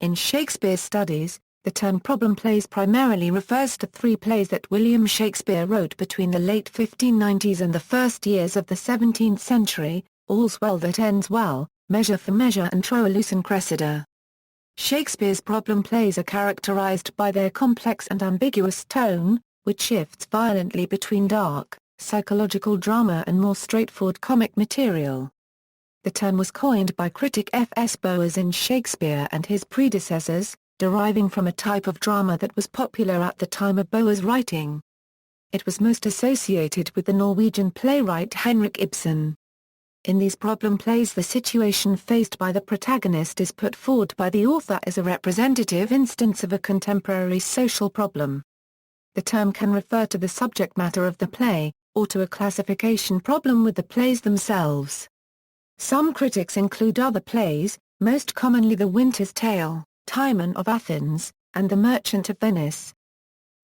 In Shakespeare's studies, the term problem plays primarily refers to three plays that William Shakespeare wrote between the late 1590s and the first years of the 17th century, All's Well That Ends Well, Measure for Measure and Troilus and Cressida. Shakespeare's problem plays are characterized by their complex and ambiguous tone, which shifts violently between dark, psychological drama and more straightforward comic material. The term was coined by critic F.S. Boas in Shakespeare and his predecessors, deriving from a type of drama that was popular at the time of Boas' writing. It was most associated with the Norwegian playwright Henrik Ibsen. In these problem plays, the situation faced by the protagonist is put forward by the author as a representative instance of a contemporary social problem. The term can refer to the subject matter of the play, or to a classification problem with the plays themselves. Some critics include other plays, most commonly The Winter's Tale, Timon of Athens, and The Merchant of Venice.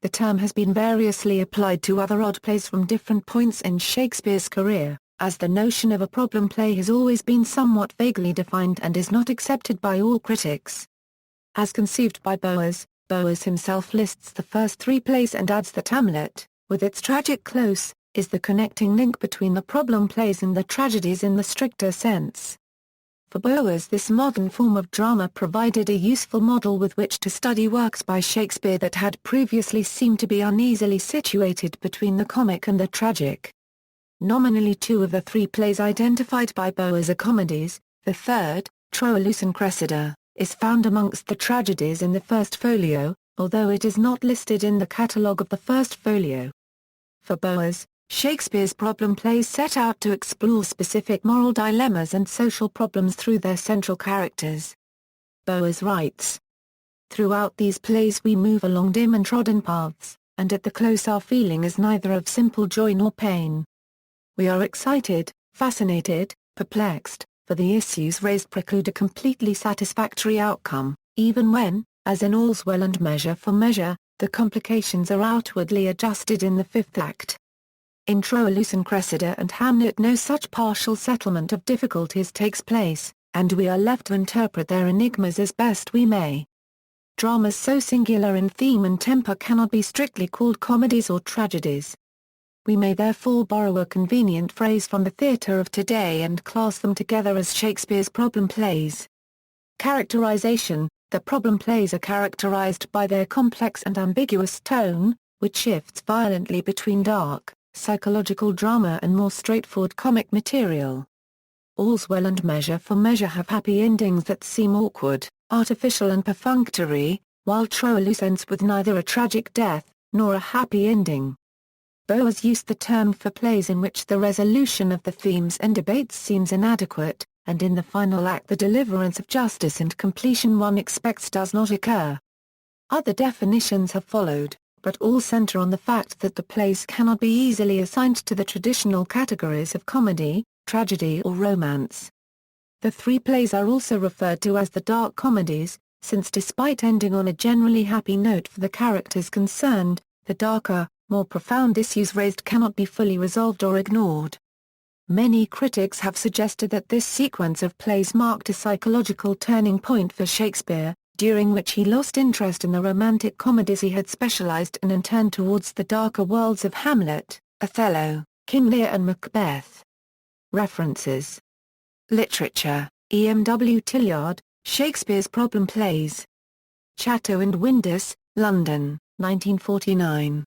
The term has been variously applied to other odd plays from different points in Shakespeare's career, as the notion of a problem play has always been somewhat vaguely defined and is not accepted by all critics. As conceived by Boas, Boas himself lists the first three plays and adds that Hamlet, with its tragic close, is the connecting link between the problem plays and the tragedies in the stricter sense. For Boas, this modern form of drama provided a useful model with which to study works by Shakespeare that had previously seemed to be uneasily situated between the comic and the tragic. Nominally two of the three plays identified by Boas are comedies. The third, Troilus and Cressida, is found amongst the tragedies in the first folio, although it is not listed in the catalogue of the first folio. For Boas, Shakespeare's problem plays set out to explore specific moral dilemmas and social problems through their central characters. Boas writes, "Throughout these plays we move along dim and trodden paths, and at the close our feeling is neither of simple joy nor pain. We are excited, fascinated, perplexed, for the issues raised preclude a completely satisfactory outcome, even when, as in All's Well and Measure for Measure, the complications are outwardly adjusted in the fifth act. In Troilus and Cressida and Hamlet no such partial settlement of difficulties takes place, and we are left to interpret their enigmas as best we may. Dramas so singular in theme and temper cannot be strictly called comedies or tragedies. We may therefore borrow a convenient phrase from the theatre of today and class them together as Shakespeare's problem plays. Characterization: the problem plays are characterized by their complex and ambiguous tone, which shifts violently between dark, psychological drama and more straightforward comic material. All's Well and Measure for Measure have happy endings that seem awkward, artificial and perfunctory, while Troilus ends with neither a tragic death, nor a happy ending. Boas used the term for plays in which the resolution of the themes and debates seems inadequate, and in the final act the deliverance of justice and completion one expects does not occur. Other definitions have followed, but all center on the fact that the plays cannot be easily assigned to the traditional categories of comedy, tragedy or romance. The three plays are also referred to as the dark comedies, since despite ending on a generally happy note for the characters concerned, the darker, more profound issues raised cannot be fully resolved or ignored. Many critics have suggested that this sequence of plays marked a psychological turning point for Shakespeare, during which he lost interest in the romantic comedies he had specialized in and turned towards the darker worlds of Hamlet, Othello, King Lear and Macbeth. References: Literature, E. M. W. Tillyard, Shakespeare's Problem Plays. Chatto and Windus, London, 1949.